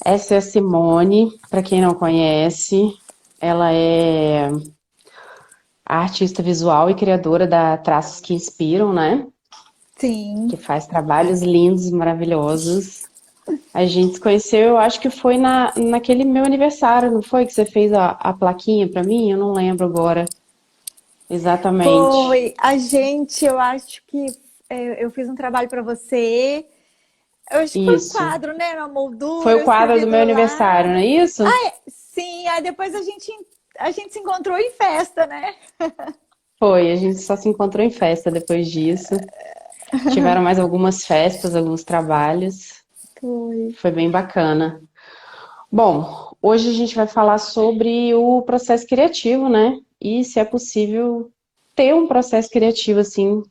Essa é a Simone, para quem não conhece, ela é a artista visual e criadora da Traços que Inspiram, né? Sim. Que faz trabalhos lindos, maravilhosos. A gente se conheceu, eu acho que foi naquele meu aniversário, não foi que você fez a plaquinha para mim? Eu não lembro agora exatamente. Foi. Eu acho que eu fiz um trabalho para você. Eu acho que foi um Isso. quadro, né? Uma Foi moldura, o eu quadro escrevi do meu do aniversário, não lado. é isso? Sim, aí depois a gente se encontrou em festa, né? Foi, a gente só se encontrou em festa depois disso. Tiveram mais algumas festas, alguns trabalhos. Foi. Foi bem bacana. Bom, hoje a gente vai falar sobre o processo criativo, né? E se é possível ter um processo criativo assim,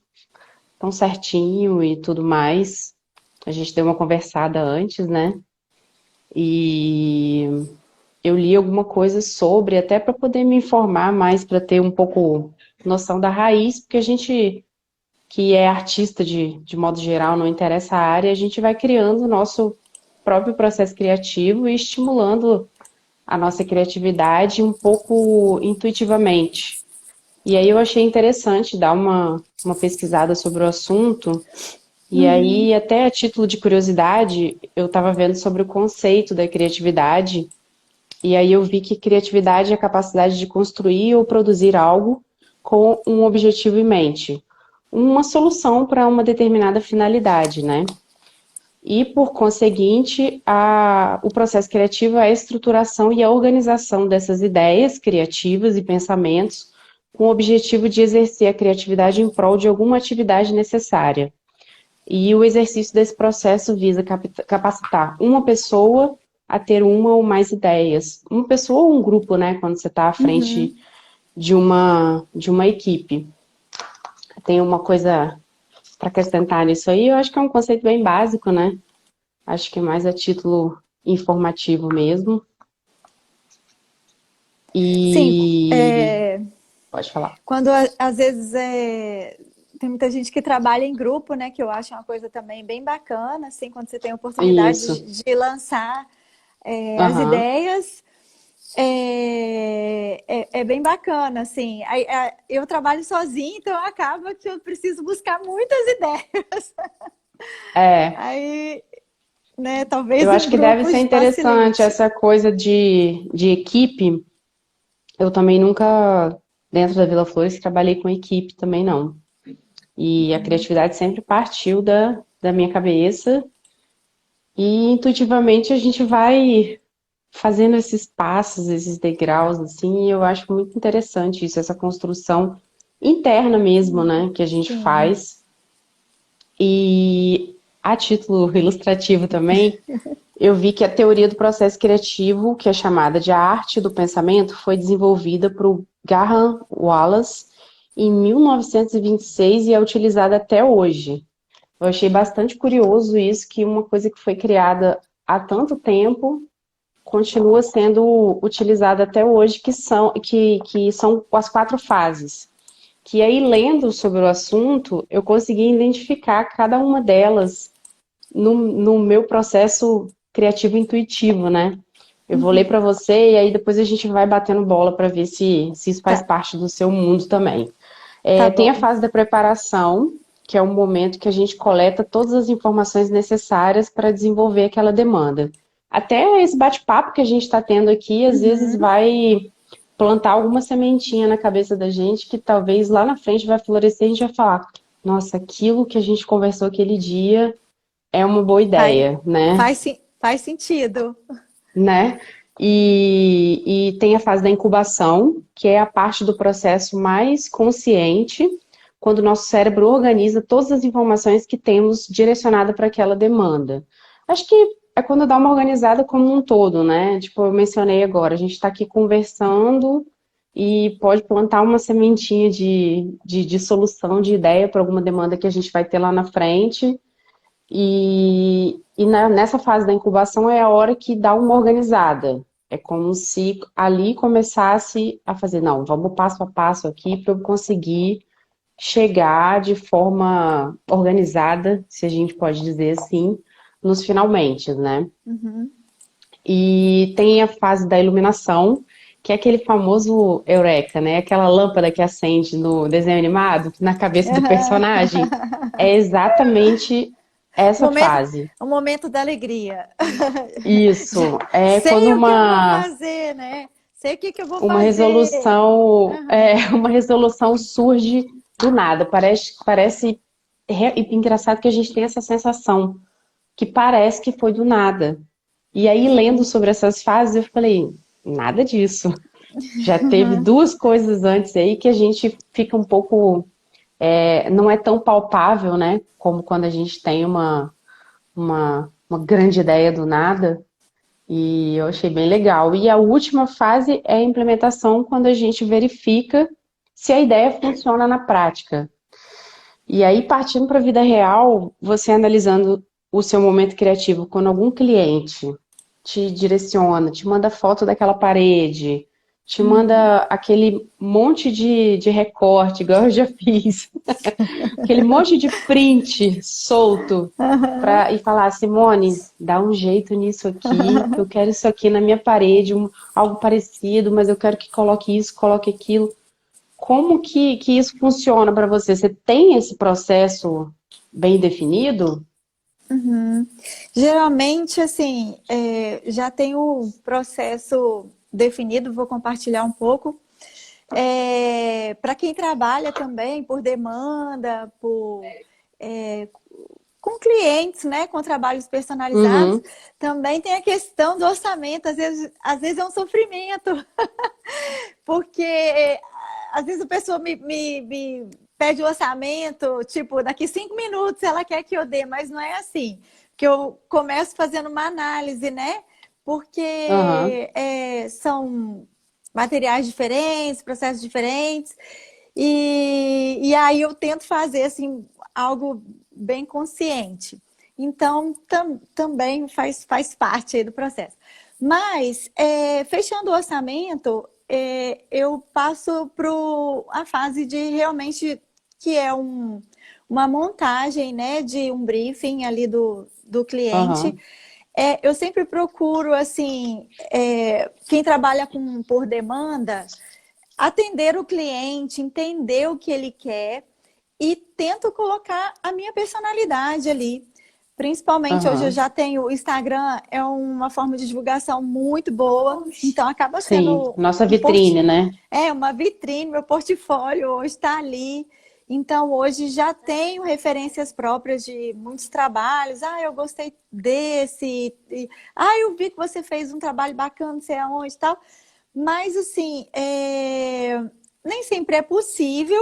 tão certinho e tudo mais. A gente deu uma conversada antes, né? E eu li alguma coisa sobre, até para poder me informar mais, para ter um pouco noção da raiz, porque a gente que é artista de modo geral, não interessa a área, a gente vai criando o nosso próprio processo criativo e estimulando a nossa criatividade um pouco intuitivamente. E aí eu achei interessante dar uma pesquisada sobre o assunto, e aí, até a título de curiosidade, eu estava vendo sobre o conceito da criatividade, e aí eu vi que criatividade é a capacidade de construir ou produzir algo com um objetivo em mente, uma solução para uma determinada finalidade, né? E, por conseguinte, o processo criativo é a estruturação e a organização dessas ideias criativas e pensamentos com o objetivo de exercer a criatividade em prol de alguma atividade necessária. E o exercício desse processo visa capacitar uma pessoa a ter uma ou mais ideias. Uma pessoa ou um grupo, né? Quando você está à frente Uhum. de uma equipe. Tem uma coisa para acrescentar nisso aí, eu acho que é um conceito bem básico, né? Acho que é mais a título informativo mesmo. Sim, E pode falar. quando às vezes tem muita gente que trabalha em grupo, né? Que eu acho uma coisa também bem bacana, assim, quando você tem a oportunidade Isso. de lançar as Aham. ideias. É bem bacana, assim. Eu trabalho sozinha, então acaba que eu preciso buscar muitas ideias. É, Aí, né, eu talvez acho em que deve ser grupos interessante facilite. essa coisa de equipe. Eu também nunca, dentro da Vila Flores, trabalhei com equipe também não. E a criatividade sempre partiu da minha cabeça. E intuitivamente a gente vai fazendo esses passos, esses degraus, assim, e eu acho muito interessante isso, essa construção interna mesmo, né, que a gente Sim. faz. E a título ilustrativo também, eu vi que a teoria do processo criativo, que é chamada de a arte do pensamento, foi desenvolvida por Graham Wallace em 1926 e é utilizada até hoje. Eu achei bastante curioso isso, que uma coisa que foi criada há tanto tempo continua sendo utilizada até hoje, que são as quatro fases. Que aí, lendo sobre o assunto, eu consegui identificar cada uma delas no meu processo criativo intuitivo, né? Eu vou ler para você e aí depois a gente vai batendo bola para ver se isso faz Tá, parte do seu mundo também. tá Tem a bom. fase da preparação, que é o momento que a gente coleta todas as informações necessárias para desenvolver aquela demanda. Até esse bate-papo que a gente está tendo aqui, às vezes Uhum. vai plantar alguma sementinha na cabeça da gente que talvez lá na frente vai florescer e a gente vai falar: nossa, aquilo que a gente conversou aquele dia é uma boa Faz, ideia, né? faz sentido. Né? E tem a fase da incubação, que é a parte do processo mais consciente, quando o nosso cérebro organiza todas as informações que temos direcionada para aquela demanda. Acho que é quando dá uma organizada como um todo, né? Tipo, eu mencionei agora, a gente está aqui conversando e pode plantar uma sementinha de solução, de ideia para alguma demanda que a gente vai ter lá na frente. Nessa fase da incubação é a hora que dá uma organizada. É como se ali começasse a fazer, não, vamos passo a passo aqui para eu conseguir chegar de forma organizada, se a gente pode dizer assim, nos finalmente, né? Uhum. E tem a fase da iluminação, que é aquele famoso Eureka, né? Aquela lâmpada que acende no desenho animado, na cabeça do personagem. É exatamente essa Momento, fase. o momento da alegria. Isso. É quando Sei o que eu vou fazer, né? Sei o que eu vou uma fazer. resolução, Aham. uma resolução surge do nada. E engraçado que a gente tem essa sensação que parece que foi do nada. E aí, lendo sobre essas fases, eu falei, nada disso. Já teve duas coisas antes aí que a gente fica um pouco, não é tão palpável, né? Como quando a gente tem uma grande ideia do nada. E eu achei bem legal. E a última fase é a implementação, quando a gente verifica se a ideia funciona na prática. E aí, partindo para a vida real, você analisando o seu momento criativo, quando algum cliente te direciona, te manda foto daquela parede, te Uhum. manda aquele monte de recorte, igual eu já fiz, aquele monte de print solto, Aham. e falar, Simone, dá um jeito nisso aqui, que eu quero isso aqui na minha parede, algo parecido, mas eu quero que coloque isso, coloque aquilo. Como que isso funciona para você? Você tem esse processo bem definido? Uhum. Geralmente, assim, já tem o processo definido, vou compartilhar um pouco. Para quem trabalha também por demanda, é, com clientes, né, com trabalhos personalizados, Uhum, também tem a questão do orçamento. Às vezes é um sofrimento, porque às vezes a pessoa me pede o orçamento, tipo, daqui 5 minutos ela quer que eu dê, mas não é assim. Que eu começo fazendo uma análise, né? aham, Porque são materiais diferentes, processos diferentes, e aí eu tento fazer assim algo bem consciente. Então, também faz parte aí do processo. Mas, fechando o orçamento, eu passo para a fase de realmente, que é uma montagem, né, de um briefing ali do cliente. aham, Eu sempre procuro, assim, quem trabalha por demanda, atender o cliente, entender o que ele quer e tento colocar a minha personalidade ali. Principalmente hoje eu aham. já tenho o Instagram, é uma forma de divulgação muito boa, então acaba Sim, sendo nossa vitrine, né? uma vitrine, meu portfólio hoje está ali. Então hoje já tenho referências próprias de muitos trabalhos. Ah, eu gostei desse. Eu vi que você fez um trabalho bacana, não sei aonde e tal. Mas assim, nem sempre é possível,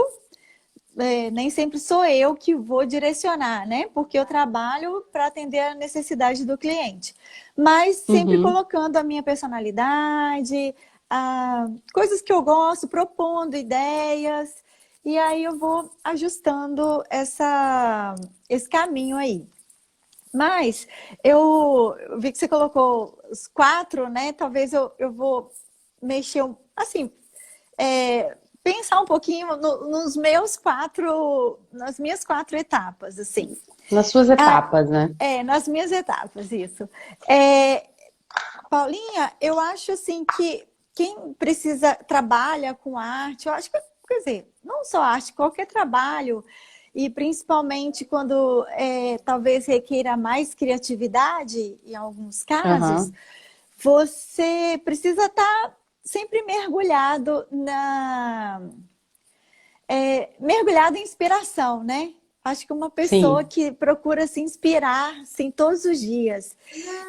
nem sempre sou eu que vou direcionar, né? Porque eu trabalho para atender a necessidade do cliente. Mas sempre Uhum. colocando a minha personalidade, coisas que eu gosto, propondo ideias, e aí eu vou ajustando esse caminho aí. Mas eu vi que você colocou os quatro, né? Talvez eu vou mexer, assim, pensar um pouquinho nas minhas quatro etapas, assim. Nas suas Ah, etapas, né? nas minhas etapas, isso. É, Paulinha, eu acho assim que quem trabalha com arte, eu acho que, quer dizer, não só arte, qualquer trabalho, e principalmente quando talvez requeira mais criatividade, em alguns casos, Aham, você precisa estar sempre mergulhado em inspiração, né? Acho que uma pessoa sim. que procura se inspirar, assim, todos os dias.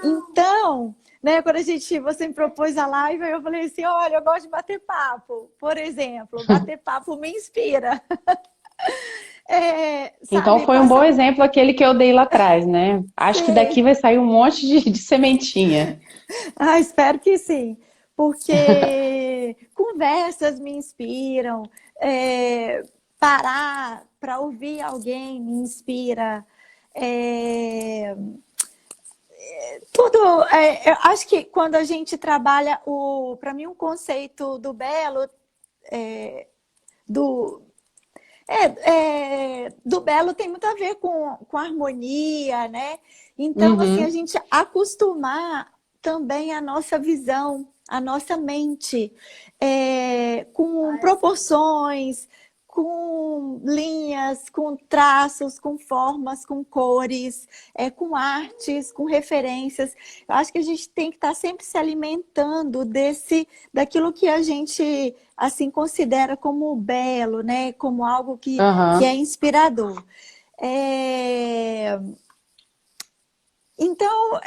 Então, né, quando você me propôs a live, eu falei assim, olha, eu gosto de bater papo, por exemplo. Bater papo me inspira. Então Sabe, foi um bom passar... exemplo aquele que eu dei lá atrás, né? Acho que daqui Sei. vai sair um monte de sementinha. Espero que sim. Porque conversas me inspiram, é, parar para ouvir alguém me inspira. É, eu acho que quando a gente trabalha para mim, um conceito do belo, do, do belo tem muito a ver com harmonia, né? Então, assim, a Uhum, gente acostumar também a nossa visão, a nossa mente, com proporções, com linhas, com traços, com formas, com cores, com artes, com referências. Eu acho que a gente tem que estar sempre se alimentando daquilo que a gente assim considera como belo, né? Como algo que é Aham. inspirador. Então,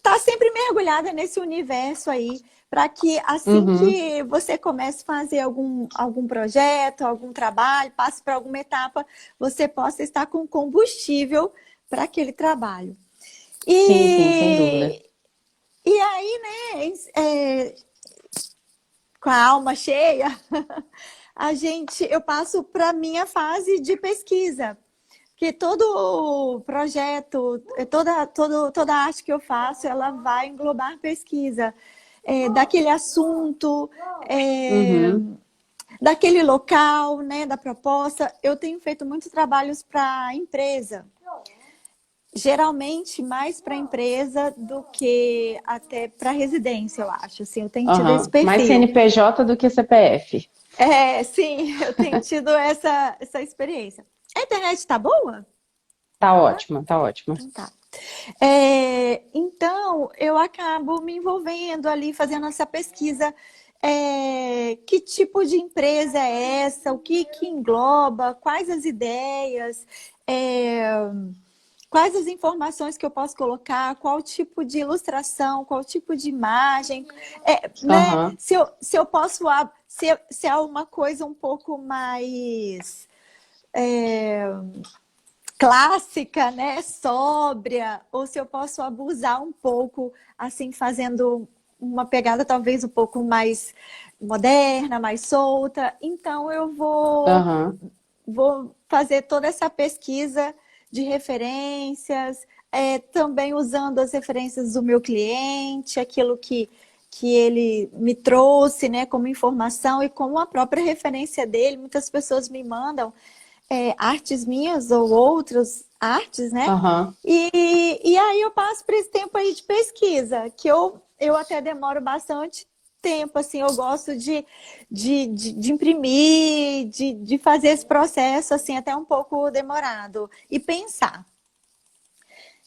tá sempre mergulhada nesse universo aí, para que assim Uhum. que você comece a fazer algum projeto, algum trabalho, passe para alguma etapa, você possa estar com combustível para aquele trabalho. Sim, sim, sem dúvida. E aí, né, com a alma cheia, eu passo para a minha fase de pesquisa. Que todo projeto, toda arte que eu faço, ela vai englobar pesquisa daquele assunto, é, Uhum. daquele local, né, da proposta. Eu tenho feito muitos trabalhos para empresa, geralmente mais para empresa do que até para residência, eu acho. Assim, eu tenho tido esse Aham. Mais perfil. CNPJ do que CPF. Sim, eu tenho tido essa experiência. A internet tá boa? Tá ótima, tá ótima. Então tá. Então, eu acabo me envolvendo ali, fazendo essa pesquisa. Que tipo de empresa é essa? O que engloba? Quais as ideias? É, quais as informações que eu posso colocar? Qual tipo de ilustração? Qual tipo de imagem? Né? Aham. Se eu posso... Se é uma coisa um pouco mais... clássica, né, sóbria, ou se eu posso abusar um pouco, assim, fazendo uma pegada talvez um pouco mais moderna, mais solta. Então eu Aham. vou fazer toda essa pesquisa de referências, também usando as referências do meu cliente, aquilo que ele me trouxe, né, como informação e como a própria referência dele. Muitas pessoas me mandam artes minhas ou outras artes, né? Aham. E aí eu passo por esse tempo aí de pesquisa, que eu até demoro bastante tempo, assim, eu gosto de imprimir, de fazer esse processo, assim, até um pouco demorado, e pensar.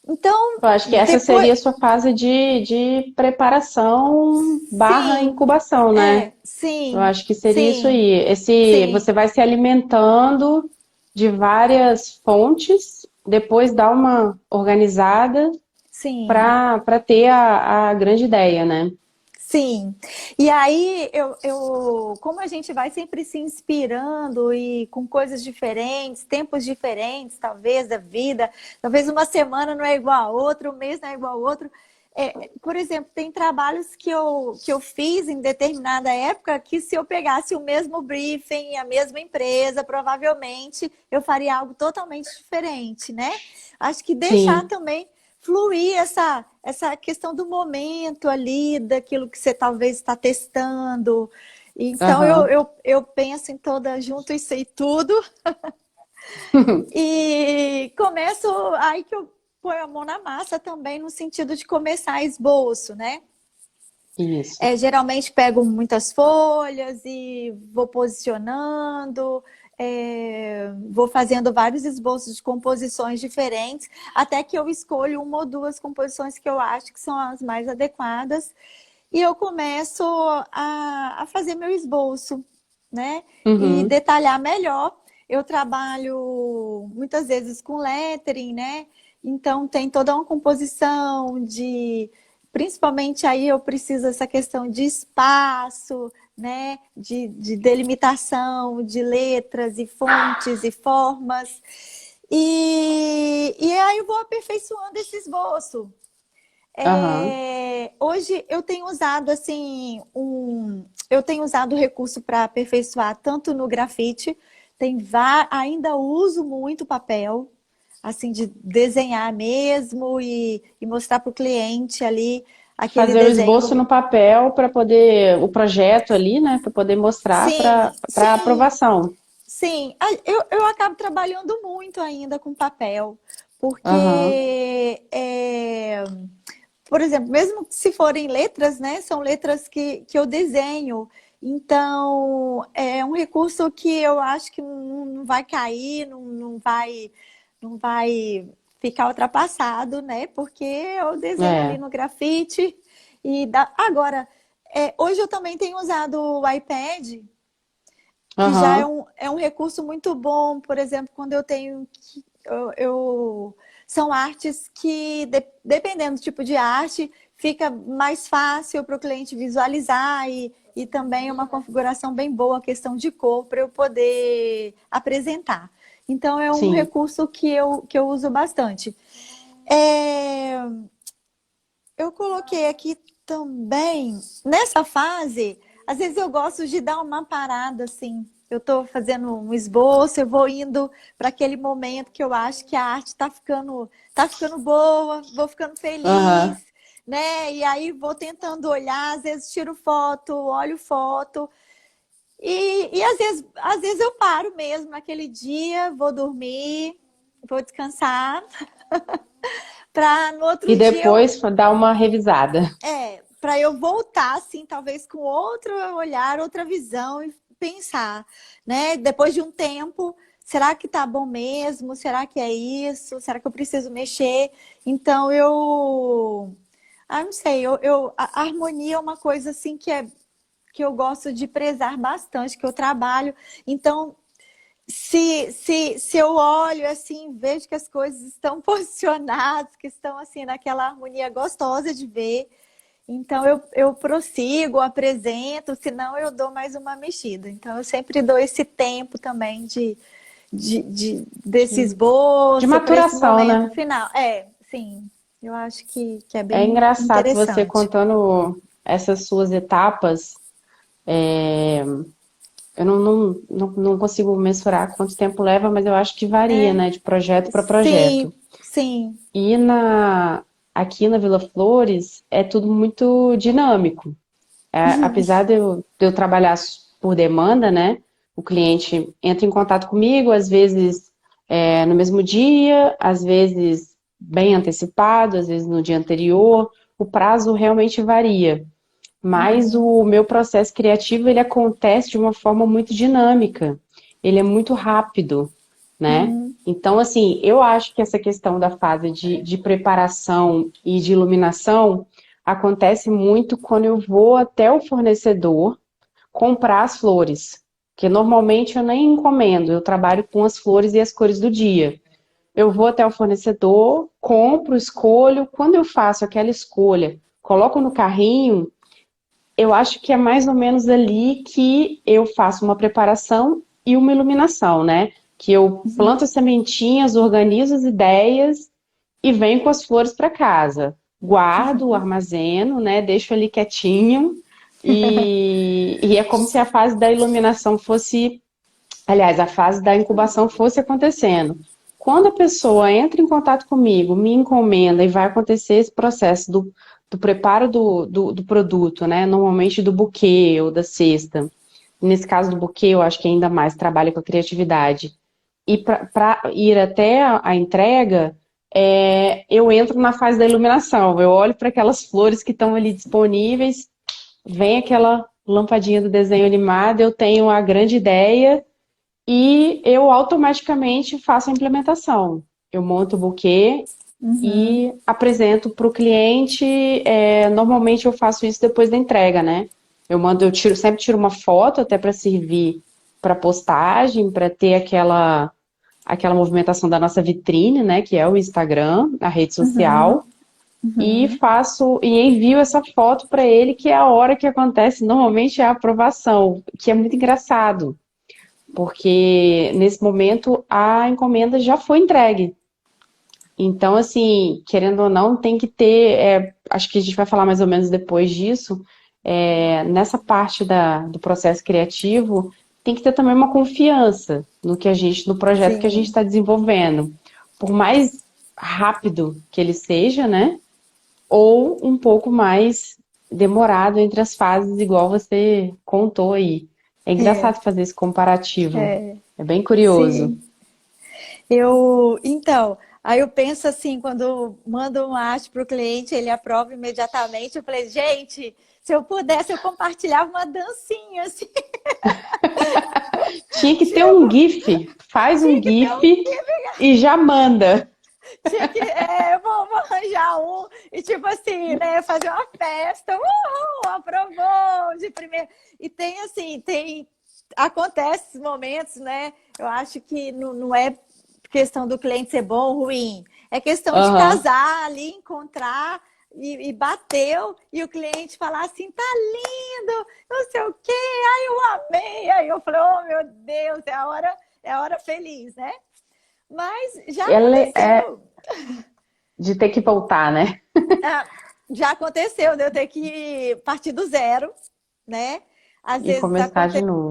Então, Eu acho que essa depois, seria a sua fase de preparação barra sim, incubação, né? Eu sim, acho que seria isso sim, aí. sim, Você vai se alimentando de várias fontes, depois dá uma organizada sim. para ter a grande ideia, né? Sim, e aí como a gente vai sempre se inspirando e com coisas diferentes, tempos diferentes, talvez, da vida, talvez uma semana não é igual a outra, um mês não é igual ao outro. Por exemplo, tem trabalhos que eu fiz em determinada época que se eu pegasse o mesmo briefing, a mesma empresa, provavelmente eu faria algo totalmente diferente, né? Acho que deixar Sim. também fluir essa questão do momento ali, daquilo que você talvez está testando. Então, Aham. eu penso em toda, junto isso e tudo, e começo, aí que eu ponho a mão na massa também, no sentido de começar esboço, né? Isso. Geralmente pego muitas folhas e vou posicionando, vou fazendo vários esboços de composições diferentes, até que eu escolho uma ou duas composições que eu acho que são as mais adequadas, e eu começo a fazer meu esboço, né? E Uhum. detalhar melhor. Eu trabalho muitas vezes com lettering, né? Então tem toda uma composição de... Principalmente aí eu preciso dessa questão de espaço, né? De delimitação, de letras e fontes e formas. E aí eu vou aperfeiçoando esse esboço. Aham. Hoje eu tenho usado assim eu tenho usado o recurso para aperfeiçoar tanto no grafite, ainda uso muito papel, assim de desenhar mesmo e mostrar para o cliente ali aquele Fazer o desenho esboço no papel para poder, o projeto ali, né? Para poder mostrar Sim, para sim, aprovação. sim. Eu acabo trabalhando muito ainda com papel, Aham. porque por exemplo, mesmo se forem letras, né? São letras que eu desenho. Então, é um recurso que eu acho que não vai cair, não vai ficar ultrapassado, né? Porque eu desenho ali É. no grafite Agora, hoje eu também tenho usado o iPad, que já Aham. é um recurso muito bom, por exemplo, quando eu tenho são artes que, dependendo do tipo de arte, fica mais fácil para o cliente visualizar e também uma configuração bem boa, a questão de cor, para eu poder apresentar. Então, é um Sim. recurso que eu uso bastante. É, eu coloquei aqui também, nessa fase, às vezes eu gosto de dar uma parada assim. Eu estou fazendo um esboço, eu vou indo para aquele momento que eu acho que a arte tá ficando boa, vou ficando feliz, Aham. né? E aí vou tentando olhar, às vezes tiro foto, olho foto, e às vezes eu paro mesmo naquele dia, vou dormir, vou descansar, para no E outro dia depois dar uma revisada. para eu voltar, assim, talvez com outro olhar, outra visão e pensar, né? Depois de um tempo, será que tá bom mesmo? Será que é isso? Será que eu preciso mexer? Então não sei, a harmonia é uma coisa assim que eu gosto de prezar bastante, que eu trabalho. Então, se eu olho assim, vejo que as coisas estão posicionadas, que estão assim naquela harmonia gostosa de ver, então eu prossigo, apresento, senão eu dou mais uma mexida. Então eu sempre dou esse tempo também desse De esboço para esse maturação, momento né? final. Sim, eu acho que é É bem engraçado você interessante. contando essas suas etapas. Eu não consigo mensurar quanto tempo leva, mas eu acho que varia, É, né? De projeto para sim, projeto. sim. E aqui na Vila Flores é tudo muito dinâmico. Apesar de eu trabalhar por demanda, né? O cliente entra em contato comigo, às vezes no mesmo dia, às vezes bem antecipado, às vezes no dia anterior. O prazo realmente varia. Mas Uhum, o meu processo criativo, ele acontece de uma forma muito dinâmica. Ele é muito rápido, né? uhum, Então, assim, eu acho que essa questão da fase de preparação e de iluminação acontece muito quando eu vou até o fornecedor comprar as flores. Porque normalmente eu nem encomendo, eu trabalho com as flores e as cores do dia. Eu vou até o fornecedor, compro, escolho. Quando eu faço aquela escolha, coloco no carrinho, eu acho que é mais ou menos ali que eu faço uma preparação e uma iluminação, né? Que eu uhum. planto as sementinhas, organizo as ideias e venho com as flores para casa. Guardo, armazeno, né? Deixo ali quietinho. E é como se a fase da iluminação fosse, aliás, a fase da incubação fosse acontecendo. Quando a pessoa entra em contato comigo, me encomenda e vai acontecer esse processo do preparo do produto, né? Normalmente do buquê ou da cesta. Nesse caso do buquê, eu acho que ainda mais trabalha com a criatividade. E para ir até a entrega, eu entro na fase da iluminação. Eu olho para aquelas flores que estão ali disponíveis, vem aquela lampadinha do desenho animado, eu tenho a grande ideia e eu automaticamente faço a implementação. Eu monto o buquê Uhum. e apresento para o cliente. Normalmente eu faço isso depois da entrega, né? Sempre tiro uma foto até para servir para postagem, para ter aquela movimentação da nossa vitrine, né? Que é o Instagram, a rede Uhum. social. E Uhum. faço e envio essa foto para ele, que é a hora que acontece. Normalmente é a aprovação, que é muito engraçado porque nesse momento a encomenda já foi entregue. Então, assim, querendo ou não, tem que ter. Acho que a gente vai falar mais ou menos depois disso. Nessa parte do processo criativo, tem que ter também uma confiança no projeto que a gente Sim. está desenvolvendo. Por mais rápido que ele seja, né? Ou um pouco mais demorado entre as fases, igual você contou aí. É É, engraçado fazer esse comparativo. é, É bem curioso. sim. Então, Aí eu penso assim, quando mando uma arte para o cliente, ele aprova imediatamente. Eu falei, gente, se eu pudesse, eu compartilhava uma dancinha, assim. Tinha que ter um Tipo, GIF. Faz um tinha que ter um GIF e já manda. tinha que, vou arranjar um e tipo assim, né, fazer uma festa, aprovou de primeira. E tem assim, acontece esses momentos, né? Eu acho que não é questão do cliente ser bom ou ruim, é questão de Aham. casar ali, encontrar e bateu e o cliente falar assim, tá lindo, não sei o quê, ai eu amei, aí eu falei, oh meu Deus, é a hora feliz, né? Mas já Ela é aconteceu. de ter que voltar, né? Ah, já aconteceu de eu ter que partir do zero, né? Às E vezes começar de novo.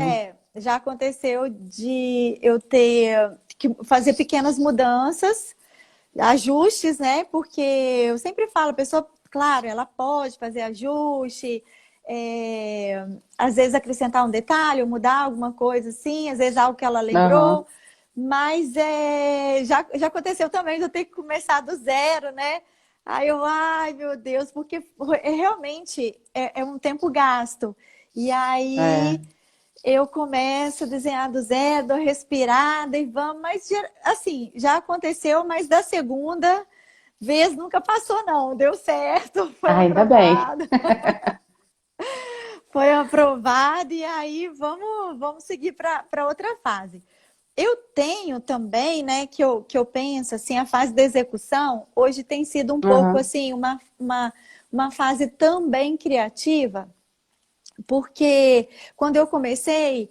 já aconteceu de eu ter que fazer pequenas mudanças, ajustes, né? Porque eu sempre falo, a pessoa, claro, ela pode fazer ajuste, às vezes acrescentar um detalhe, ou mudar alguma coisa assim, às vezes algo que ela Aham. lembrou, mas já aconteceu também de eu ter que começar do zero, né? Aí eu, ai meu Deus, porque realmente é um tempo gasto. E É. aí eu começo a desenhar do zero, dou respirada e vamos, mas assim, já aconteceu, mas da segunda vez nunca passou, não. Deu certo, foi Ah, ainda bem. aprovado. Foi aprovado e aí vamos seguir para outra fase. Eu tenho também, né, que eu penso assim, a fase da execução hoje tem sido um pouco Aham. assim, uma fase também criativa, porque quando eu comecei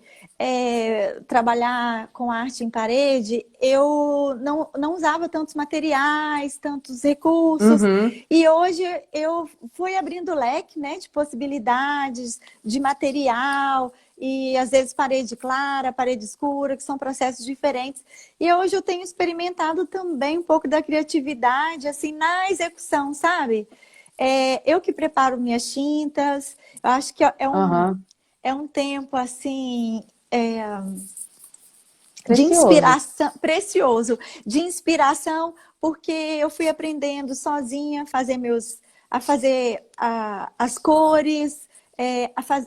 trabalhar com arte em parede, eu não usava tantos materiais, tantos recursos, Uhum. e hoje eu fui abrindo leque, né, de possibilidades, de material, e às vezes parede clara, parede escura, que são processos diferentes. E hoje eu tenho experimentado também um pouco da criatividade, assim, na execução, sabe? Eu que preparo minhas tintas, eu acho que Aham. é um tempo assim de Precioso. inspiração, precioso, de inspiração, porque eu fui aprendendo sozinha a fazer as cores,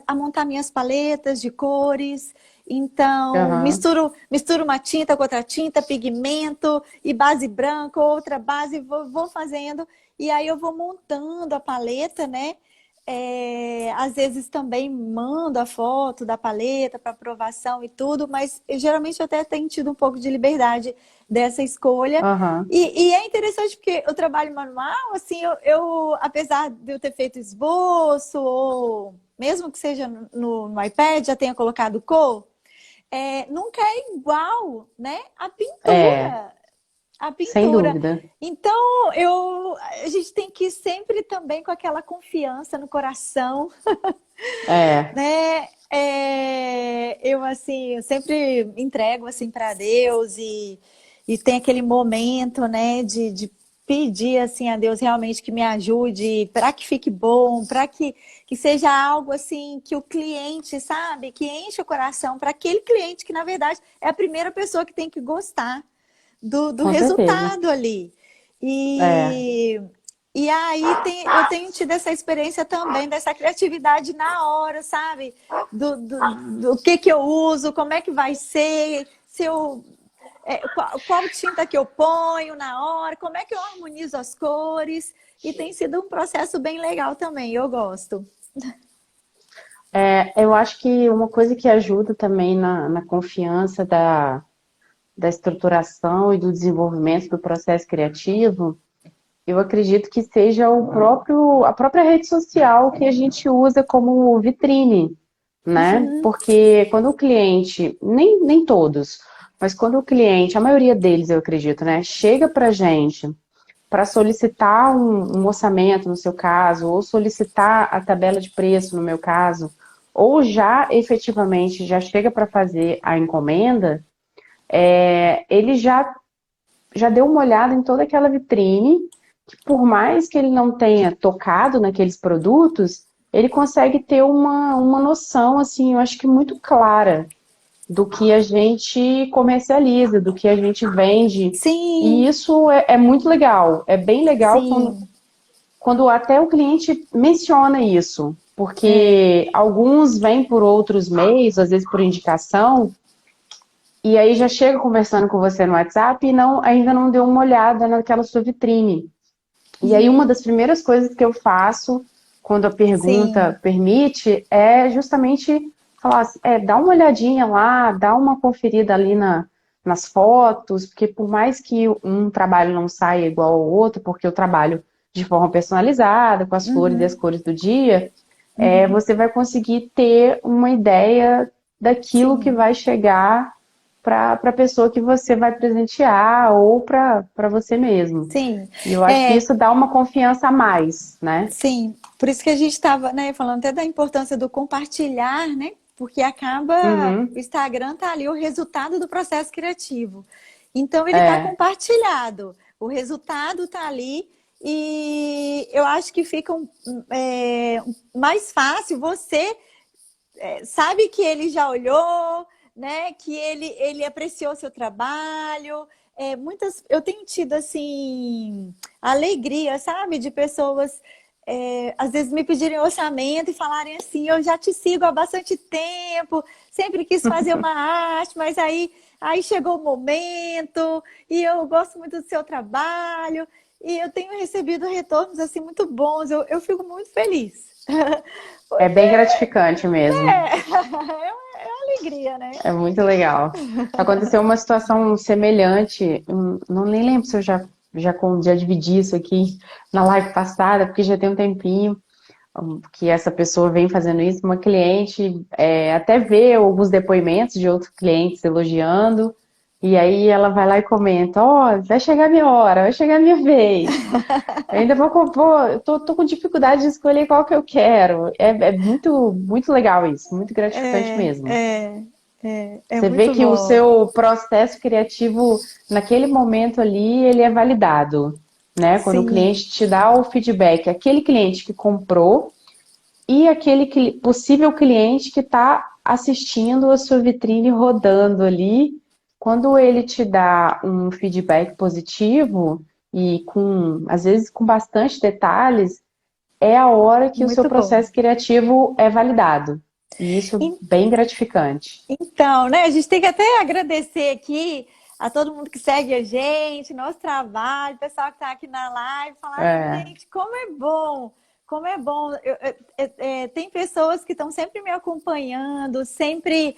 a montar minhas paletas de cores. Então, Aham. misturo uma tinta com outra tinta, pigmento e base branca, outra base, vou fazendo. E aí eu vou montando a paleta, né? Às vezes também mando a foto da paleta para aprovação e tudo, mas geralmente eu até tenho tido um pouco de liberdade dessa escolha. Aham. E é interessante porque o trabalho manual, assim, apesar de eu ter feito esboço, ou mesmo que seja no iPad, já tenha colocado cor, nunca é igual, né? A É, pintura. A sem pintura. dúvida. Então, a gente tem que ir sempre também com aquela confiança no coração, É. né? Eu assim, eu sempre entrego assim para Deus e tem aquele momento, né, de pedir assim a Deus realmente que me ajude para que fique bom, que seja algo assim que o cliente, sabe, que enche o coração para aquele cliente que na verdade é a primeira pessoa que tem que gostar do Com certeza. resultado ali. É. E, e aí eu tenho tido essa experiência também, dessa criatividade na hora, sabe? Do que eu uso, como é que vai ser, se eu, qual tinta que eu ponho na hora, como é que eu harmonizo as cores. E tem sido um processo bem legal também, eu gosto. Eu acho que uma coisa que ajuda também na confiança da estruturação e do desenvolvimento do processo criativo, eu acredito que seja a própria rede social que a gente usa como vitrine, né? Uhum, Porque quando o cliente, nem todos, mas quando o cliente, a maioria deles eu acredito, né, chega pra gente para solicitar um orçamento no seu caso, ou solicitar a tabela de preço no meu caso, ou já efetivamente já chega para fazer a encomenda, ele já deu uma olhada em toda aquela vitrine, que por mais que ele não tenha tocado naqueles produtos, ele consegue ter uma noção, assim, eu acho que muito clara do que a gente comercializa, do que a gente vende. E Sim, isso é muito legal. É bem legal sim, quando até o cliente menciona isso. é, Porque alguns vêm por outros meios, às vezes por indicação, e aí já chega conversando com você no WhatsApp e ainda não deu uma olhada naquela sua vitrine. E aí uma uhum, das primeiras coisas que eu faço quando a pergunta sim, permite é justamente falar, assim, dá uma olhadinha lá, dá uma conferida ali nas fotos, porque por mais que um trabalho não saia igual ao outro, porque eu trabalho de forma personalizada, com as flores e as uhum, cores do dia, uhum, você vai conseguir ter uma ideia daquilo que sim, vai chegar para a pessoa que você vai presentear ou para você mesmo. sim. E eu acho que É, isso dá uma confiança a mais, né? sim, por isso que a gente estava, né, falando até da importância do compartilhar, né? Porque acaba, o Uhum. Instagram tá ali o resultado do processo criativo. Então ele está É, compartilhado, o resultado está ali e eu acho que fica mais fácil. Você sabe que ele já olhou, né? Que ele apreciou seu trabalho. Eu tenho tido assim alegria, sabe, de pessoas às vezes me pedirem orçamento e falarem assim: eu já te sigo há bastante tempo, sempre quis fazer uma arte, mas aí chegou o momento e eu gosto muito do seu trabalho e eu tenho recebido retornos assim muito bons. Eu fico muito feliz. é bem gratificante mesmo. É uma alegria, né? É muito legal. Aconteceu uma situação semelhante, não nem lembro se eu já dividi isso aqui na live passada, porque já tem um tempinho que essa pessoa vem fazendo isso. Uma cliente até vê alguns depoimentos de outros clientes elogiando, e aí ela vai lá e comenta: Ó, vai chegar a minha hora, vai chegar a minha vez. Eu ainda vou compor, eu tô com dificuldade de escolher qual que eu quero. É muito, muito legal isso, muito gratificante É, mesmo. é, é Você vê muito que o bom. seu processo criativo, naquele momento ali, ele é validado, né? Quando o Sim, cliente te dá o feedback, aquele cliente que comprou e aquele possível cliente que está assistindo a sua vitrine rodando ali, quando ele te dá um feedback positivo e às vezes com bastante detalhes, é a hora que o seu muito bom. processo criativo é validado. E isso é bem gratificante. Então, né, a gente tem que até agradecer aqui a todo mundo que segue a gente, nosso trabalho, o pessoal que está aqui na live, falar assim, É, gente, como é bom, como é bom. Tem pessoas que estão sempre me acompanhando, sempre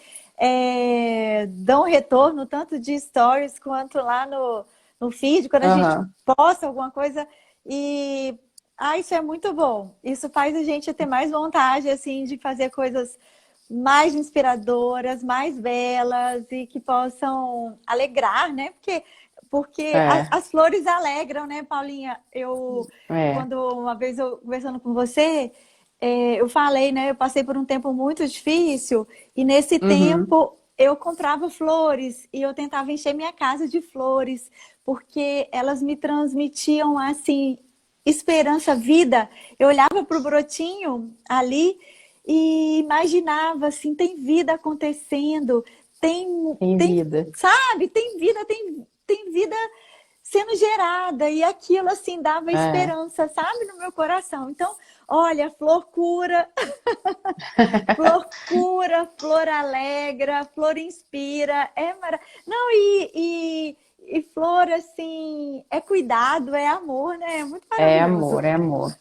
dão retorno, tanto de stories quanto lá no feed, quando a gente aham. posta alguma coisa. E isso é muito bom. Isso faz a gente ter mais vontade assim de fazer coisas mais inspiradoras, mais belas e que possam alegrar, né? Porque É, as flores alegram, né, Paulinha? é. Quando uma vez eu conversando com você, eu falei, né? Eu passei por um tempo muito difícil e nesse Uhum. tempo eu comprava flores e eu tentava encher minha casa de flores porque elas me transmitiam assim esperança, vida. Eu olhava para o brotinho ali e imaginava assim, tem vida acontecendo, Tem tem, vida. sabe, tem vida sendo gerada e aquilo assim dava É, esperança, sabe, no meu coração. Então, olha, flor alegra, flor inspira, não e flor assim é cuidado, é amor, né? É muito é maravilhoso. amor, é amor.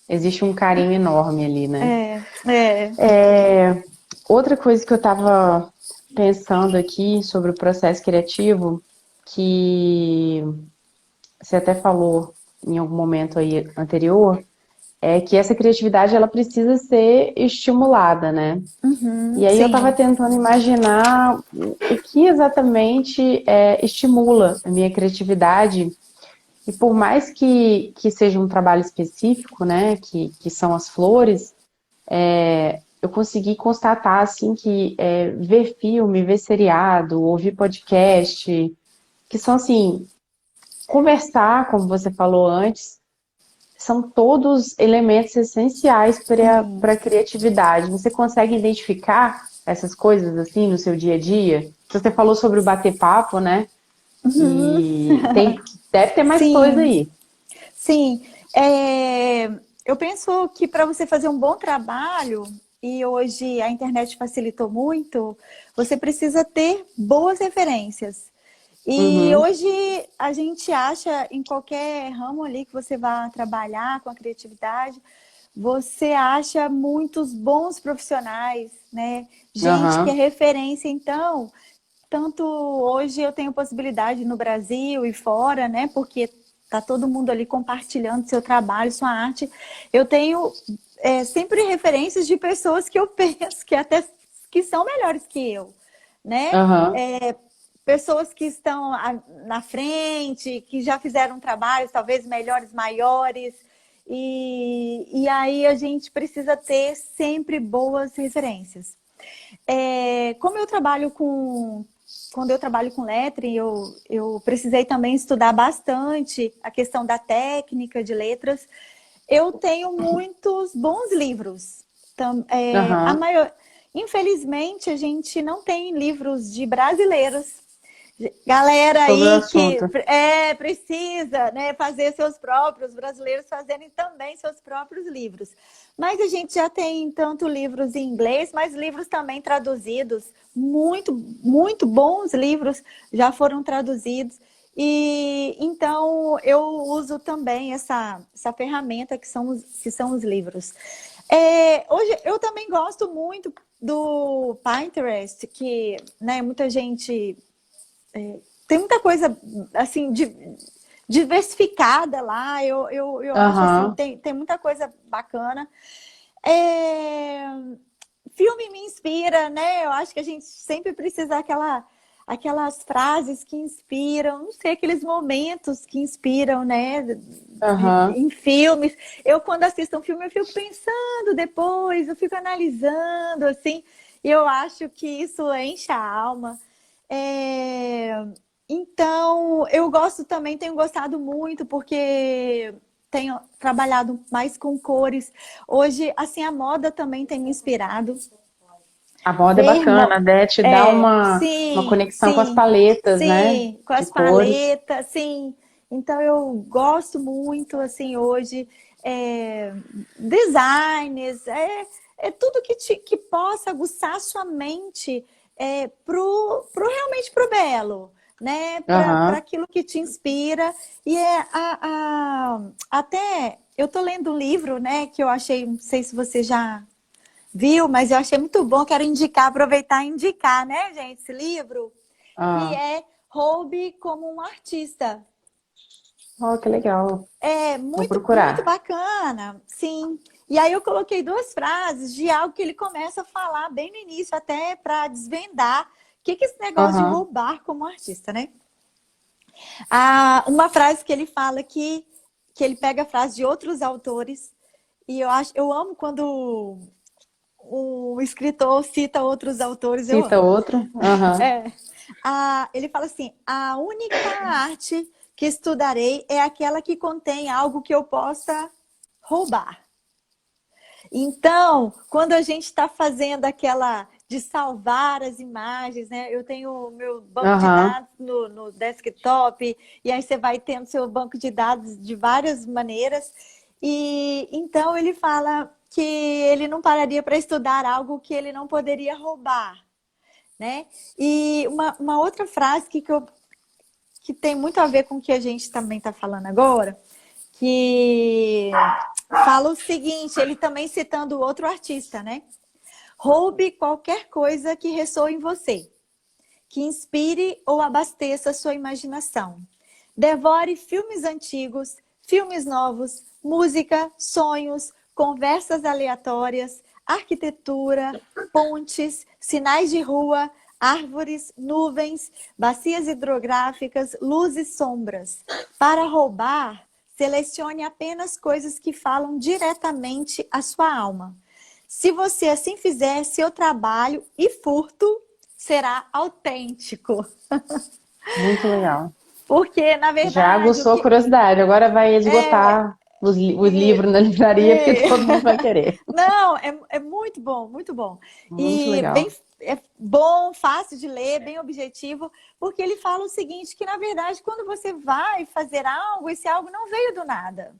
Existe um carinho enorme ali, né? É. Outra coisa que eu estava pensando aqui sobre o processo criativo, que você até falou em algum momento aí anterior, é que essa criatividade ela precisa ser estimulada, né? E aí eu estava Sim, tentando imaginar o que exatamente estimula a minha criatividade. E por mais que seja um trabalho específico, né, que são as flores, eu consegui constatar assim que ver filme, ver seriado, ouvir podcast, que são assim, conversar, como você falou antes, são todos elementos essenciais para sim. a criatividade. Você consegue identificar essas coisas assim no seu dia a dia? Você falou sobre o bater papo, né? Uhum. E deve ter mais coisa Sim, aí. sim. Eu penso que para você fazer um bom trabalho, e hoje a internet facilitou muito, você precisa ter boas referências. E Uhum, hoje a gente acha em qualquer ramo ali que você vá trabalhar com a criatividade, você acha muitos bons profissionais, né? Gente que é aham, referência. Então, tanto hoje eu tenho possibilidade no Brasil e fora, né? Porque tá todo mundo ali compartilhando seu trabalho, sua arte. Eu tenho sempre referências de pessoas que eu penso que até que são melhores que eu, né? aham. Pessoas que estão na frente, que já fizeram trabalhos talvez melhores, maiores. E aí a gente precisa ter sempre boas referências. Como eu trabalho com. Quando eu trabalho com lettering, eu precisei também estudar bastante a questão da técnica de letras. Eu tenho muitos bons livros. Aham, Infelizmente, a gente não tem livros de brasileiros. Galera sobre o aí que assunto. precisa, né, fazer seus próprios, brasileiros fazerem também seus próprios livros. Mas a gente já tem tanto livros em inglês, mas livros também traduzidos, muito, muito bons livros já foram traduzidos. E então eu uso também essa ferramenta que são os livros. Hoje eu também gosto muito do Pinterest, que, né, muita gente tem muita coisa assim diversificada lá. Eu acho assim, Aham. tem muita coisa bacana. É, Filme me inspira, né? Eu acho que a gente sempre precisa aquelas frases que inspiram, não sei, aqueles momentos que inspiram, né? Aham. Em filmes. Eu, quando assisto um filme, eu fico pensando depois, eu fico analisando, assim, e eu acho que isso enche a alma. É, Então, eu gosto também, tenho gostado muito, porque tenho trabalhado mais com cores. Hoje, assim, a moda também tem me inspirado. A moda é Ver, bacana, né? Te dá uma sim, conexão com as sim, paletas, né? sim, com De as cores. paletas, sim. Então eu gosto muito, assim, hoje, é, designs, é tudo que possa aguçar a sua mente realmente pro belo, né? Para Aham. aquilo que te inspira. E até eu tô lendo um livro, né, que eu achei, não sei se você já viu? Mas eu achei muito bom, quero indicar, aproveitar e indicar, né, gente, esse livro, que Ah. é Roube como um Artista. Oh, que legal. É Vou muito, muito procurar. bacana, sim. E aí eu coloquei duas frases de algo que ele começa a falar bem no início, até para desvendar que é esse negócio de Aham. roubar como artista, né? Uma frase que ele fala que ele pega a frase de outros autores, e eu amo quando um escritor cita outros autores, eu Cita amo. outro. Aham. É. Ele fala assim: a única arte que estudarei é aquela que contém algo que eu possa roubar. Então, quando a gente está fazendo aquela de salvar as imagens, né? Eu tenho o meu banco de Aham. dados no desktop, e aí você vai tendo seu banco de dados de várias maneiras. E então ele fala que ele não pararia para estudar algo que ele não poderia roubar, né? E uma outra frase que tem muito a ver com o que a gente também está falando agora, que fala o seguinte, ele também citando outro artista, né? Roube qualquer coisa que ressoe em você, que inspire ou abasteça sua imaginação. Devore filmes antigos, filmes novos, música, sonhos, conversas aleatórias, arquitetura, pontes, sinais de rua, árvores, nuvens, bacias hidrográficas, luzes e sombras. Para roubar, selecione apenas coisas que falam diretamente à sua alma. Se você assim fizer, seu trabalho e furto será autêntico. Muito legal. Porque, na Já verdade, o aguçou a que. curiosidade. Agora vai É, esgotar os e, livros na livraria, porque e- todo mundo vai querer. Não, é muito bom, muito bom. Muito E bem, legal. é bom, fácil de ler, bem objetivo, porque ele fala o seguinte, que na verdade quando você vai fazer algo, esse algo não veio do nada.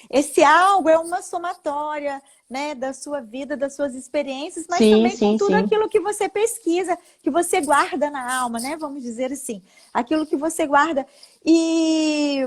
Esse algo é uma somatória, né, da sua vida, das suas experiências, mas Sim, também com sim, tudo sim. aquilo que você pesquisa, que você guarda na alma, né? Vamos dizer assim, aquilo que você guarda. E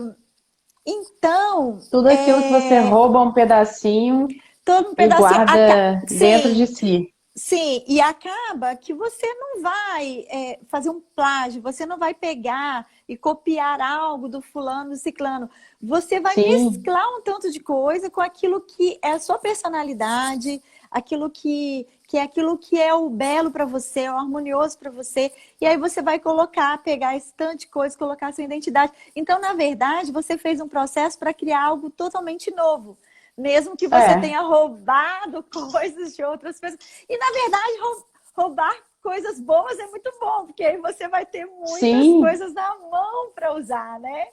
então, Tudo aquilo que você rouba um pedacinho todo um e pedacinho. guarda dentro de Sim, si. sim, e acaba que você não vai fazer um plágio, você não vai pegar e copiar algo do fulano, do ciclano. Você vai Sim, mesclar um tanto de coisa com aquilo que é a sua personalidade, aquilo que é aquilo que é o belo para você, o harmonioso para você. E aí você vai colocar, pegar esse tanto de coisa, colocar a sua identidade. Então, na verdade, você fez um processo para criar algo totalmente novo. Mesmo que você é. tenha roubado coisas de outras pessoas. E, na verdade, roubar coisas boas é muito bom, porque aí você vai ter muitas Sim, coisas na mão para usar, né?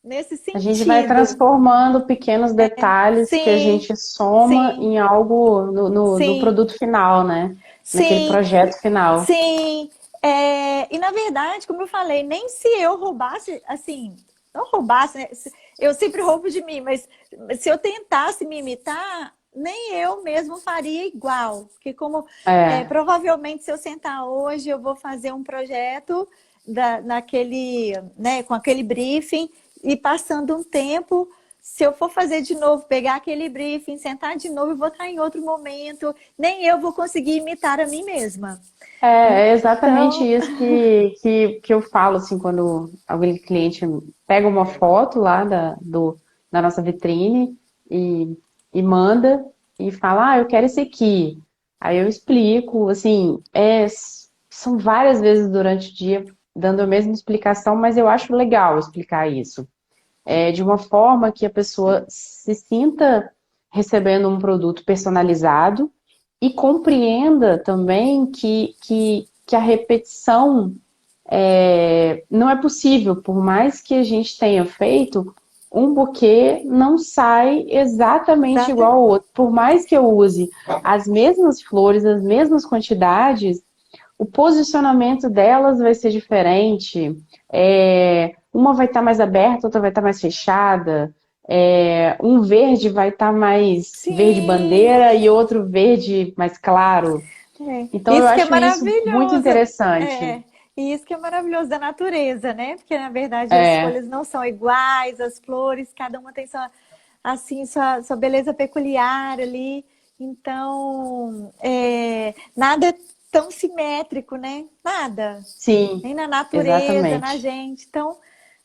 Nesse a gente vai sentido. transformando pequenos detalhes que a Sim, gente soma sim, em algo no sim, produto final, né? Naquele sim, projeto final. sim. E, na verdade, como eu falei, nem se eu roubasse, assim, não roubasse, né? Eu sempre roubo de mim, mas se eu tentasse me imitar, nem eu mesmo faria igual. Porque como É, provavelmente se eu sentar hoje, eu vou fazer um projeto naquele, né, com aquele briefing e passando um tempo, se eu for fazer de novo, pegar aquele briefing, sentar de novo, eu vou estar em outro momento, nem eu vou conseguir imitar a mim mesma. é exatamente Então, isso que eu falo, assim, quando algum cliente pega uma foto lá da nossa vitrine e, e manda e fala, eu quero esse aqui. Aí eu explico, assim, são várias vezes durante o dia dando a mesma explicação, mas eu acho legal explicar isso. De uma forma que a pessoa se sinta recebendo um produto personalizado e compreenda também que a repetição não é possível, por mais que a gente tenha feito, um buquê não sai exatamente igual exata, ao outro. Por mais que eu use as mesmas flores, as mesmas quantidades, o posicionamento delas vai ser diferente. Uma vai estar mais aberta, outra vai estar mais fechada. Um verde vai estar mais verde sim. bandeira e outro verde mais claro. Então eu Isso que é acho isso muito maravilhoso. interessante. É, e isso que é maravilhoso da natureza, né? Porque na verdade as É, folhas não são iguais, as flores, cada uma tem sua, assim, sua beleza peculiar ali. Então, nada é tão simétrico, né? Nada. sim, Nem na natureza, na exatamente. gente. Então,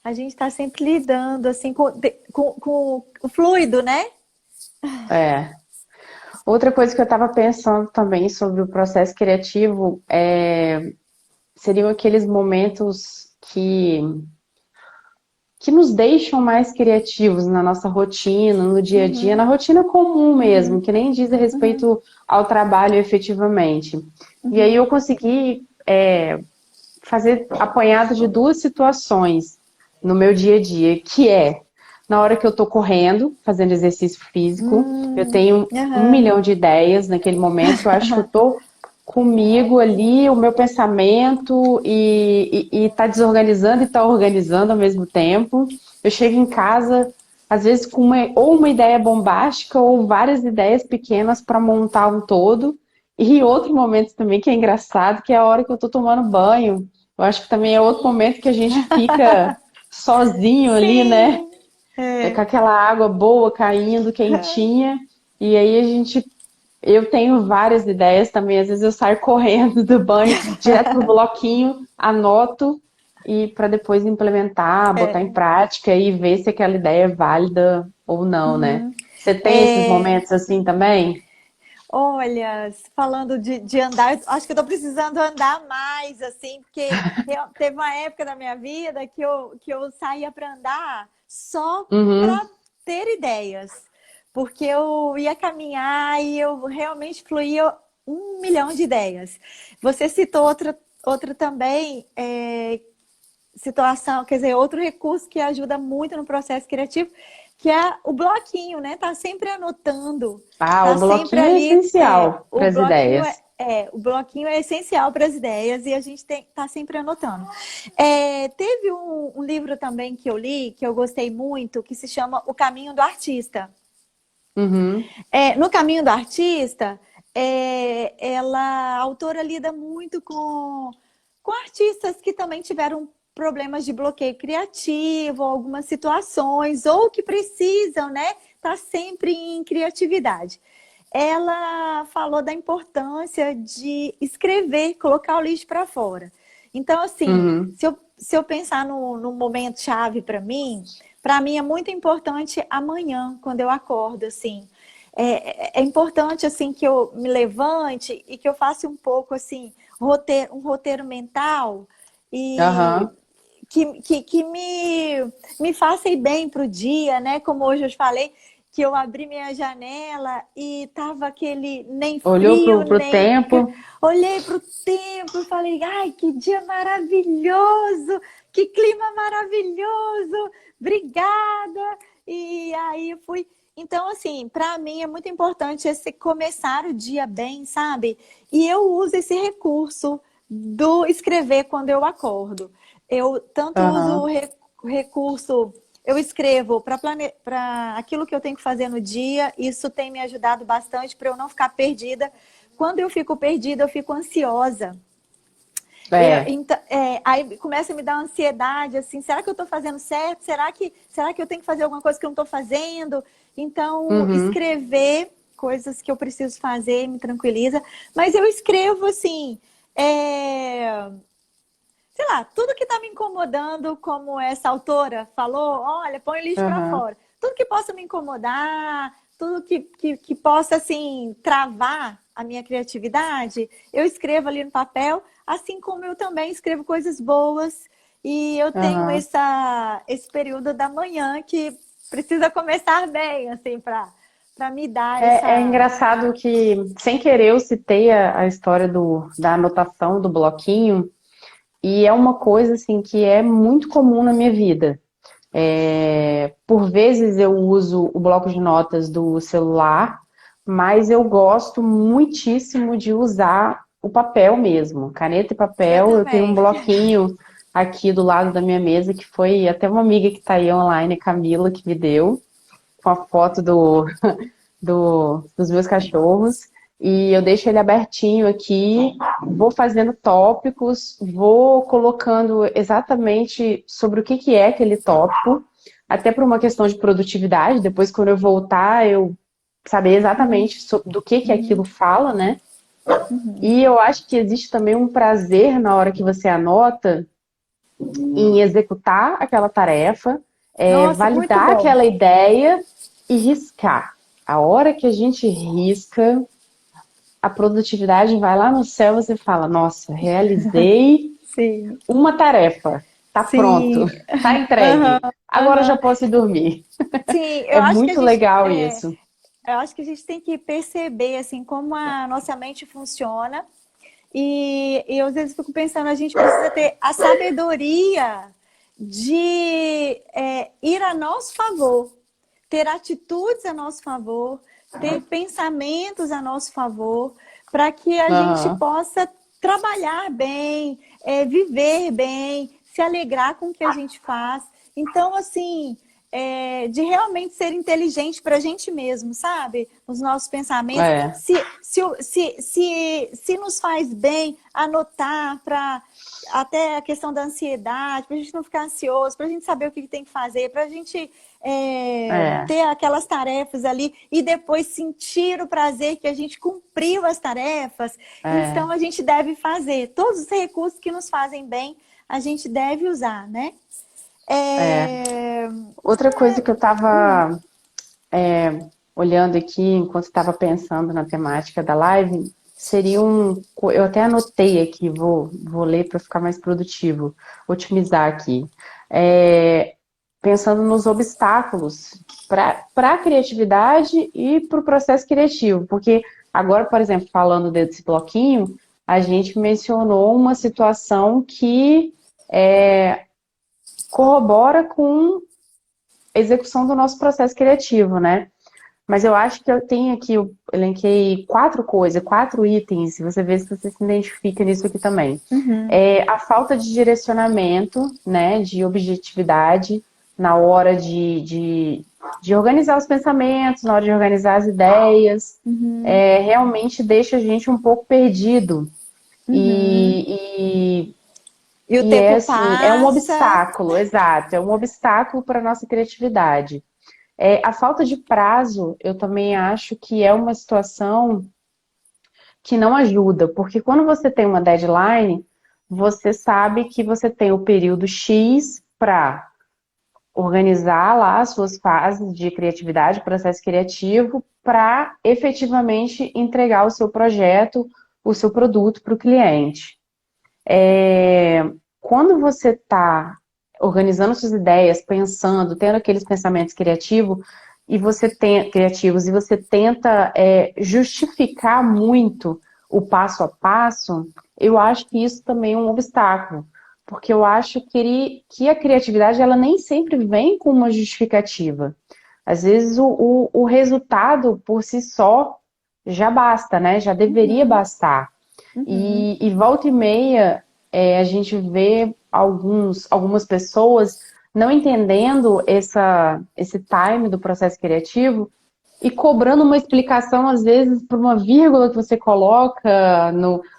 a gente está sempre lidando assim com o fluido, né? É. Outra coisa que eu estava pensando também sobre o processo criativo seriam aqueles momentos que nos deixam mais criativos na nossa rotina, no dia a dia, Uhum, na rotina comum mesmo, uhum, que nem diz a uhum, respeito ao trabalho efetivamente. E aí uhum, eu consegui fazer apanhado de duas situações no meu dia a dia, que é na hora que eu tô correndo, fazendo exercício físico, eu tenho um aham. milhão de ideias naquele momento, que eu acho que eu tô comigo ali, o meu pensamento e tá desorganizando e tá organizando ao mesmo tempo. Eu chego em casa, às vezes, com ou uma ideia bombástica ou várias ideias pequenas para montar um todo. E outro momento também que é engraçado, que é a hora que eu tô tomando banho. Eu acho que também é outro momento que a gente fica sozinho ali, né? Sim. É. Com aquela água boa caindo, quentinha. E aí eu tenho várias ideias também. Às vezes eu saio correndo do banho, direto pro bloquinho, anoto e para depois implementar, botar em prática e ver se aquela ideia é válida ou não, né? Uhum. Você tem esses É, momentos assim também? olha, falando de andar, acho que eu tô precisando andar mais, assim, porque teve uma época da minha vida que eu saía para andar só Uhum. para ter ideias, porque eu ia caminhar e eu realmente fluía 1 milhão de ideias. Você citou outra também, situação, quer dizer, outro recurso que ajuda muito no processo criativo, que é o bloquinho, né? Tá sempre anotando, Ah, tá o sempre bloquinho é ali. essencial O para as bloquinho ideias. O bloquinho é essencial para as ideias e a gente tá sempre anotando. Teve um livro também que eu li, que eu gostei muito, que se chama O Caminho do Artista. Uhum. No Caminho do Artista, a autora lida muito com artistas que também tiveram problemas de bloqueio criativo, algumas situações, ou que precisam, né, tá sempre em criatividade. Ela falou da importância de escrever, colocar o lixo para fora. Então, assim, Uhum. se eu pensar no momento chave para mim é muito importante amanhã, quando eu acordo, assim. É importante, assim, que eu me levante e que eu faça um pouco, assim, um roteiro mental e Aham. que me faça ir bem para o dia, né? Como hoje eu falei, que eu abri minha janela e tava aquele nem Olhou frio, pro nem... tempo. Olhei para o tempo e falei, ai, que dia maravilhoso, que clima maravilhoso, obrigada. E aí eu fui... Então, assim, para mim é muito importante esse começar o dia bem, sabe? E eu uso esse recurso do escrever quando eu acordo. Eu tanto uso Aham. o recurso, eu escrevo para aquilo que eu tenho que fazer no dia, isso tem me ajudado bastante para eu não ficar perdida. Quando eu fico perdida, eu fico ansiosa. É. Aí começa a me dar ansiedade, assim, será que eu estou fazendo certo? Será que eu tenho que fazer alguma coisa que eu não estou fazendo? Então, Uhum. escrever coisas que eu preciso fazer me tranquiliza. Mas eu escrevo, assim, sei lá, tudo que está me incomodando, como essa autora falou, olha, põe o lixo para Aham. fora. Tudo que possa me incomodar, tudo que possa, assim, travar a minha criatividade, eu escrevo ali no papel, assim como eu também escrevo coisas boas. E eu tenho Aham. esse período da manhã que precisa começar bem, assim, para me dar É essa... engraçado que, sem querer, eu citei a história da anotação do bloquinho, e é uma coisa assim que é muito comum na minha vida. Por vezes eu uso o bloco de notas do celular, mas eu gosto muitíssimo de usar o papel mesmo, caneta e Eu papel. Eu tenho um também. bloquinho aqui do lado da minha mesa que foi até uma amiga que está aí online, Camila, que me deu, com a foto dos meus cachorros. E eu deixo ele abertinho aqui, vou fazendo tópicos, vou colocando exatamente sobre o que que é aquele tópico, até por uma questão de produtividade. Depois, quando eu voltar, eu saber Uhum, exatamente do que aquilo uhum, fala, né? uhum. E eu acho que existe também um prazer na hora que você anota em executar aquela tarefa, Nossa, muito validar bom. aquela ideia e riscar. A hora que a gente risca, a produtividade vai lá no céu, você fala, nossa, realizei Sim, uma tarefa, tá pronto, sim. tá Aham, entregue, agora eu já aham. posso ir dormir. Sim, É muito legal isso. eu acho que a gente tem que perceber assim como a nossa mente funciona e eu, às vezes fico pensando, a gente precisa ter a sabedoria de ir a nosso favor, ter atitudes a nosso favor, ter pensamentos a nosso favor, para que a gente Aham. possa trabalhar bem, viver bem, se alegrar com o que a gente faz. Então, assim, de realmente ser inteligente para a gente mesmo, sabe? Os nossos pensamentos. É, Se nos faz bem anotar para até a questão da ansiedade, para a gente não ficar ansioso, para a gente saber o que tem que fazer, para a gente é, ter aquelas tarefas ali e depois sentir o prazer que a gente cumpriu as tarefas. é, Então, a gente deve fazer todos os recursos que nos fazem bem, a gente deve usar, né? é. É... Outra coisa que eu estava olhando aqui enquanto estava pensando na temática da live seria eu até anotei aqui, vou ler para ficar mais produtivo, otimizar aqui. É, pensando nos obstáculos para a criatividade e para o processo criativo, porque agora, por exemplo, falando desse bloquinho, a gente mencionou uma situação que corrobora com a execução do nosso processo criativo, né? Mas eu acho que eu tenho aqui, eu elenquei 4 coisas, 4 itens, se você vê se você se identifica nisso aqui também. Uhum, É a falta de direcionamento, né, de objetividade na hora de organizar os pensamentos, na hora de organizar as ideias, uhum, realmente deixa a gente um pouco perdido. uhum. E, E o e é tempo assim, é um passa. obstáculo, exato, é um obstáculo para a nossa criatividade. A falta de prazo, eu também acho que é uma situação que não ajuda, porque quando você tem uma deadline, você sabe que você tem o período X para organizar lá as suas fases de criatividade, processo criativo, para efetivamente entregar o seu projeto, o seu produto para o cliente. Quando você está organizando suas ideias, pensando, tendo aqueles pensamentos criativos e você tenta justificar muito o passo a passo, eu acho que isso também é um obstáculo, porque eu acho que a criatividade ela nem sempre vem com uma justificativa. Às vezes o resultado por si só já basta, né? Já deveria Uhum, bastar. uhum, E volta e meia a gente vê algumas pessoas não entendendo esse time do processo criativo e cobrando uma explicação, às vezes, por uma vírgula que você coloca,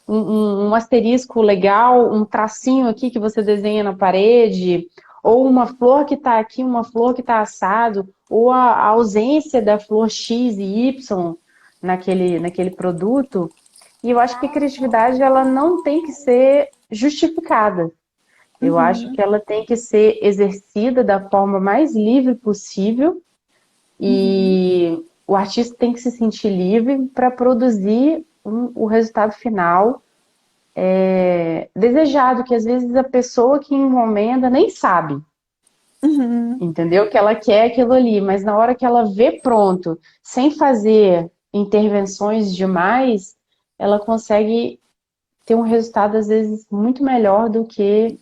um asterisco legal, um tracinho aqui que você desenha na parede, ou uma flor que está aqui, uma flor que está assado, ou a ausência da flor X e Y naquele produto. E eu acho que a criatividade ela não tem que ser justificada. Eu acho uhum, que ela tem que ser exercida da forma mais livre possível uhum, e o artista tem que se sentir livre para produzir o resultado final desejado, que às vezes a pessoa que encomenda nem sabe, uhum. entendeu? Que ela quer aquilo ali, mas na hora que ela vê pronto, sem fazer intervenções demais, ela consegue ter um resultado às vezes muito melhor do que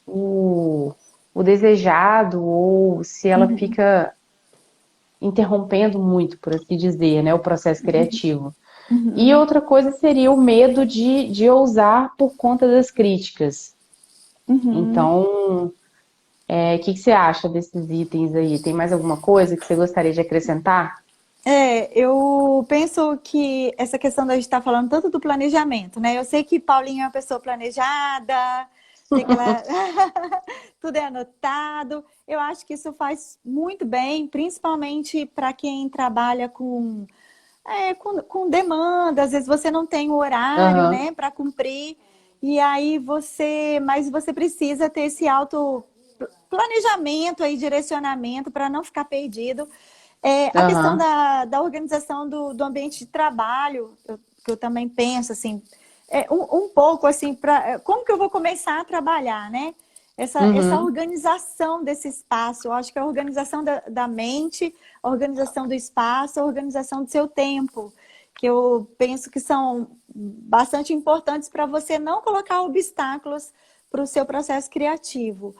o, o desejado, ou se ela Uhum, fica interrompendo muito, por assim dizer, né, o processo criativo. E uhum, outra coisa seria o medo de ousar por conta das críticas. uhum. Então, o que você acha desses itens aí? Tem mais alguma coisa que você gostaria de acrescentar? Eu penso que essa questão da gente estar falando tanto do planejamento, né? Eu sei que Paulinha é uma pessoa planejada, sei que ela tudo é anotado. Eu acho que isso faz muito bem, principalmente para quem trabalha com demanda. Às vezes você não tem o horário, Aham, né, para cumprir, e aí mas você precisa ter esse auto planejamento aí, direcionamento para não ficar perdido. A questão aham, da organização do ambiente de trabalho, que eu também penso assim, um pouco assim, como que eu vou começar a trabalhar, né? Essa uhum, organização desse espaço, eu acho que a organização da mente, a organização do espaço, a organização do seu tempo, que eu penso que são bastante importantes para você não colocar obstáculos para o seu processo criativo.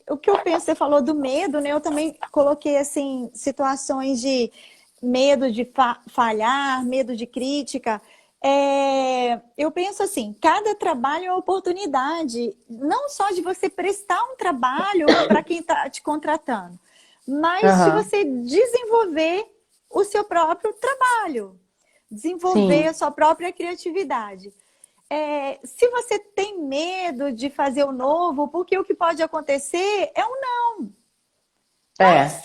O que eu penso, você falou do medo, né? Eu também coloquei assim situações de medo de falhar, medo de crítica. Eu penso assim, cada trabalho é uma oportunidade, não só de você prestar um trabalho para quem está te contratando, mas de aham, você desenvolver o seu próprio trabalho, desenvolver a sim, sua própria criatividade. Se você tem medo de fazer o novo, porque o que pode acontecer é um não. é.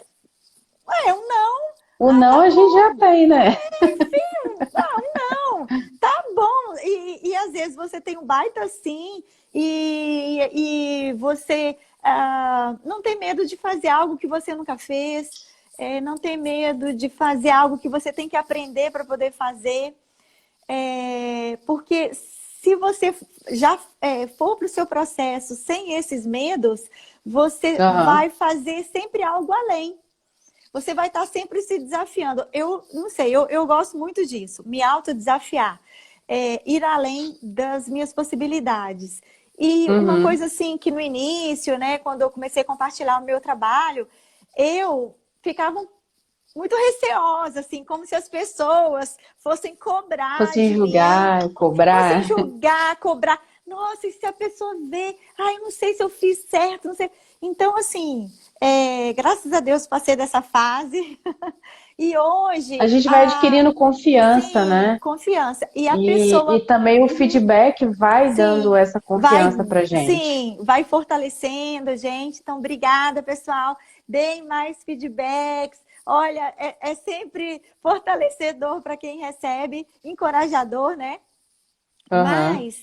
Mas é um não. O Ah, não tá a gente já bom. tem, né? Não, tá bom. E às vezes você tem um baita sim e você não tem medo de fazer algo que você nunca fez, não tem medo de fazer algo que você tem que aprender para poder fazer. Porque se você já for para o seu processo sem esses medos, você Aham, vai fazer sempre algo além. Você vai estar sempre se desafiando. Eu não sei, eu gosto muito disso, me autodesafiar, ir além das minhas possibilidades. E uma uhum, coisa assim que no início, né, quando eu comecei a compartilhar o meu trabalho, eu ficava muito receosa, assim, como se as pessoas fossem cobrar Fosse de mim, julgar, fossem cobrar. julgar, cobrar. Nossa, e se a pessoa vê, ai, eu não sei se eu fiz certo, não sei. Então, assim, graças a Deus passei dessa fase. E A hoje, gente vai adquirindo confiança, sim, né? confiança. E a E pessoa, também o feedback vai dando sim, essa confiança pra gente. vai fortalecendo a gente. Então, obrigada, pessoal. Deem mais feedbacks. Olha, é sempre fortalecedor para quem recebe, encorajador, né? Aham, Mas,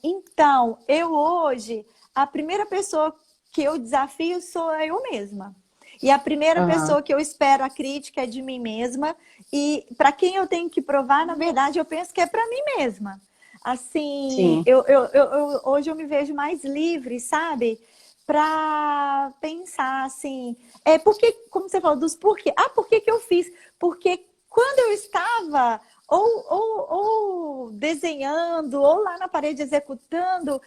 então, eu hoje, a primeira pessoa que eu desafio sou eu mesma. E a primeira aham, pessoa que eu espero a crítica é de mim mesma. E para quem eu tenho que provar, na verdade, eu penso que é para mim mesma. Assim, sim. hoje eu me vejo mais livre, sabe? Para pensar assim, porque, como você falou, dos porquê. Ah, por que que eu fiz? Porque quando eu estava ou desenhando, ou lá na parede executando,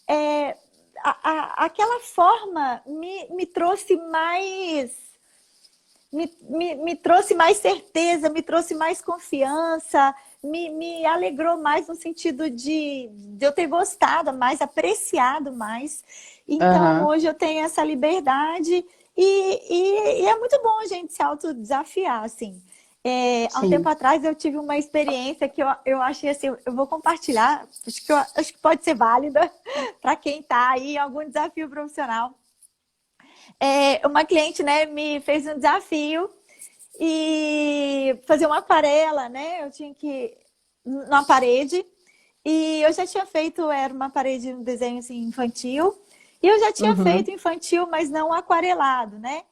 é, aquela forma me trouxe me trouxe mais certeza, me trouxe mais confiança, me alegrou mais no sentido de eu ter gostado mais, apreciado mais. Então, Aham, hoje eu tenho essa liberdade e é muito bom a gente se autodesafiar, assim. Há um tempo sim. atrás eu tive uma experiência que eu achei assim, eu vou compartilhar, acho que pode ser válida para quem está aí em algum desafio profissional. Uma cliente, né, me fez um desafio e fazer uma aquarela, né? Eu tinha que na parede e eu já tinha feito, era uma parede um desenho assim, infantil, e eu já tinha feito Uhum, infantil, mas não aquarelado, né?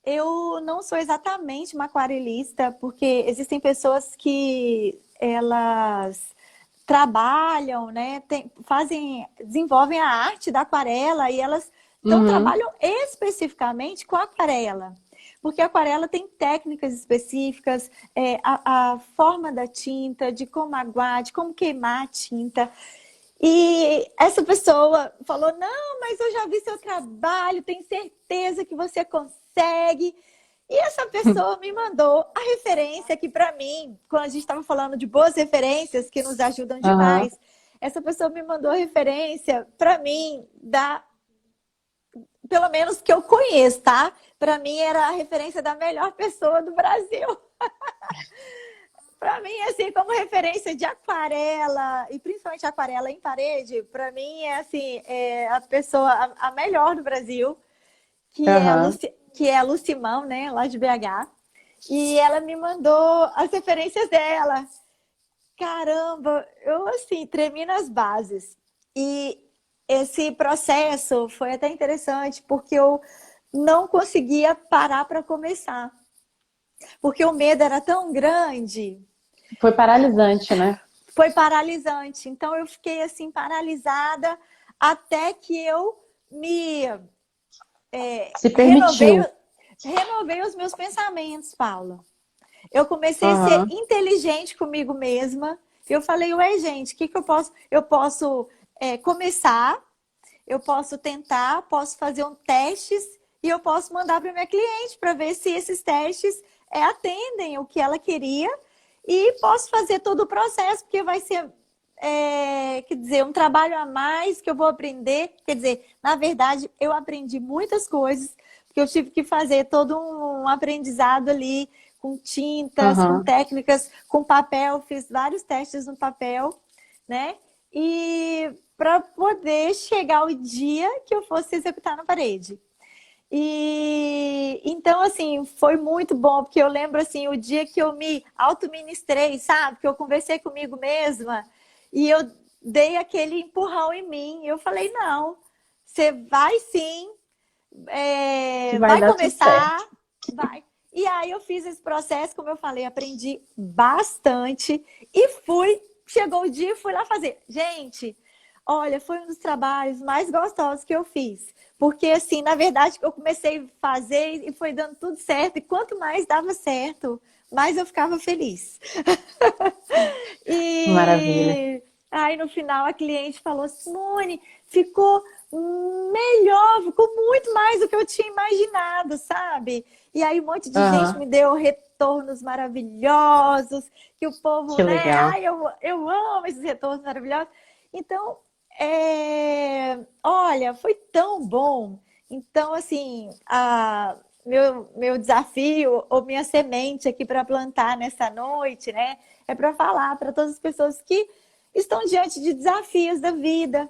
Eu não sou exatamente uma aquarelista, porque existem pessoas que elas trabalham, né? Desenvolvem a arte da aquarela e elas então uhum, trabalham especificamente com aquarela. Porque a aquarela tem técnicas específicas, a forma da tinta, de como aguar, de como queimar a tinta. E essa pessoa falou: Não, mas eu já vi seu trabalho, tenho certeza que você consegue. E essa pessoa me mandou a referência que, para mim, quando a gente estava falando de boas referências que nos ajudam aham. demais, essa pessoa me mandou a referência, para mim, pelo menos que eu conheço, tá? Para mim era a referência da melhor pessoa do Brasil. Para mim, assim, como referência de aquarela, e principalmente aquarela em parede, para mim é assim, a pessoa, a melhor do Brasil, Aham. que é a Lucimão, né, lá de BH. E ela me mandou as referências dela. Caramba, eu assim, tremi nas bases. E esse processo foi até interessante, porque eu não conseguia parar para começar. Porque o medo era tão grande, Foi paralisante, né? foi paralisante. Então eu fiquei assim paralisada até que eu me Se renovei, permitiu. renovei os meus pensamentos, Paula. Eu comecei a ser Aham, inteligente comigo mesma. Eu falei, ué, gente, o que, que eu posso? Eu posso começar, eu posso tentar, posso fazer testes e eu posso mandar para minha cliente para ver se esses testes atendem o que ela queria e posso fazer todo o processo, porque vai ser, quer dizer, um trabalho a mais que eu vou aprender. Quer dizer, na verdade, eu aprendi muitas coisas, porque eu tive que fazer todo um aprendizado ali com tintas, com aham. técnicas, com papel, fiz vários testes no papel, né? E para poder chegar o dia que eu fosse executar na parede. E então, assim, foi muito bom, porque eu lembro assim, o dia que eu me auto-ministrei, sabe? Que eu conversei comigo mesma e eu dei aquele empurrão em mim. Eu falei, não, você vai sim, Que vai vai dar tudo começar, certo. vai. E aí eu fiz esse processo, como eu falei, aprendi bastante e chegou o dia e fui lá fazer. Gente, olha, foi um dos trabalhos mais gostosos que eu fiz. Porque, assim, na verdade, eu comecei a fazer e foi dando tudo certo. E quanto mais dava certo, mais eu ficava feliz. Maravilha. E aí, no final, a cliente falou: Simone, ficou melhor, ficou muito mais do que eu tinha imaginado, sabe? E aí um monte de gente Aham, me deu retornos maravilhosos, que o povo, que né? legal. Ai, eu amo esses retornos maravilhosos. Então, olha, foi tão bom. Então, assim, meu desafio, ou minha semente aqui para plantar nessa noite, né? É para falar para todas as pessoas que estão diante de desafios da vida,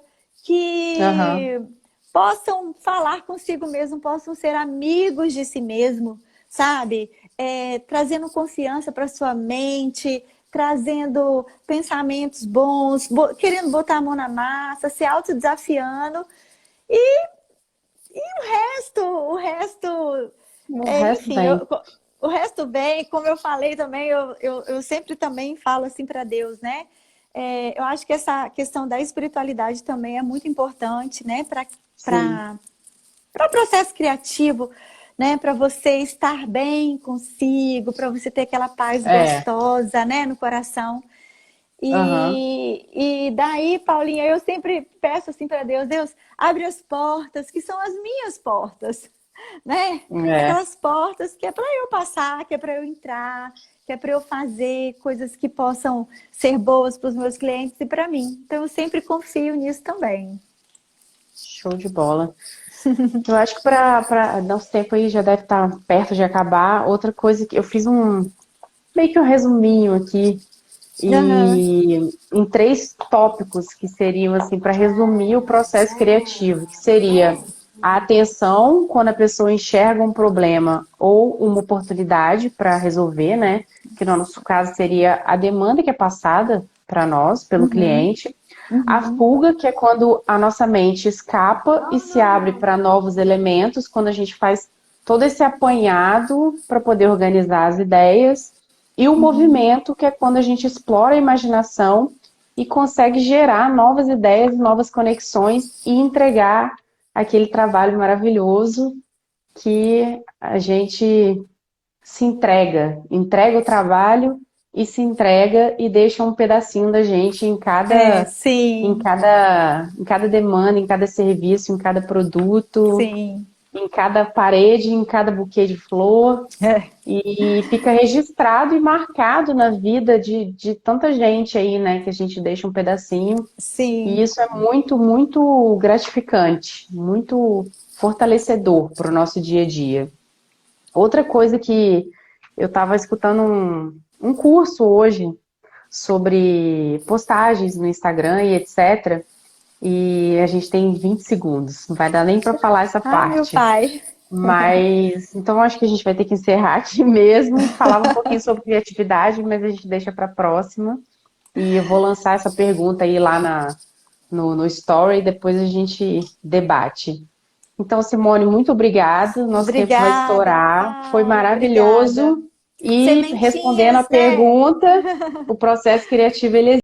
Aham, que possam falar consigo mesmo, possam ser amigos de si mesmo, sabe? Trazendo confiança para sua mente, trazendo pensamentos bons, querendo botar a mão na massa, se autodesafiando. E o resto, o resto enfim, bem. o resto bem, como eu falei também, eu sempre também falo assim para Deus, né? Eu acho que essa questão da espiritualidade também é muito importante, né? Sim, Para o processo criativo, né? Para você estar bem consigo, para você ter aquela paz é, gostosa, né? No coração. aham, E daí, Paulinha, eu sempre peço assim para Deus, Deus, abre as portas, que são as minhas portas, né? é, Aquelas portas que é para eu passar, que é para eu entrar, que é para eu fazer coisas que possam ser boas para os meus clientes e para mim. Então, eu sempre confio nisso também. show de bola. Eu acho que para nosso tempo aí já deve estar perto de acabar. Outra coisa que eu fiz meio que um resuminho aqui Aham. e em três tópicos que seriam assim para resumir o processo criativo, que seria a atenção quando a pessoa enxerga um problema ou uma oportunidade para resolver, né? Que no nosso caso seria a demanda que é passada para nós pelo Uhum. cliente. A Uhum. fuga, que é quando a nossa mente escapa e se abre para novos elementos, quando a gente faz todo esse apanhado para poder organizar as ideias. E o Uhum. movimento, que é quando a gente explora a imaginação e consegue gerar novas ideias, novas conexões e entregar aquele trabalho maravilhoso que a gente se entrega o trabalho e se entrega e deixa um pedacinho da gente Sim, em cada demanda, em cada serviço, em cada produto, sim. em cada parede, em cada buquê de flor. E fica registrado e marcado na vida de tanta gente aí, né? Que a gente deixa um pedacinho. E Sim. isso é muito, muito gratificante, muito fortalecedor para o nosso dia a dia. Outra coisa que eu estava escutando um curso hoje sobre postagens no Instagram e etc. E a gente tem 20 segundos, não vai dar nem para falar essa Ai, meu parte. pai. Mas então acho que a gente vai ter que encerrar aqui mesmo. Falava um pouquinho sobre criatividade, mas a gente deixa para a próxima. E eu vou lançar essa pergunta aí lá no Story e depois a gente debate. Então, Simone, muito obrigada. Nosso tempo vai Obrigada. estourar. Foi Ai, obrigada. maravilhoso. E respondendo a Sementinhas, né? pergunta, o processo criativo ele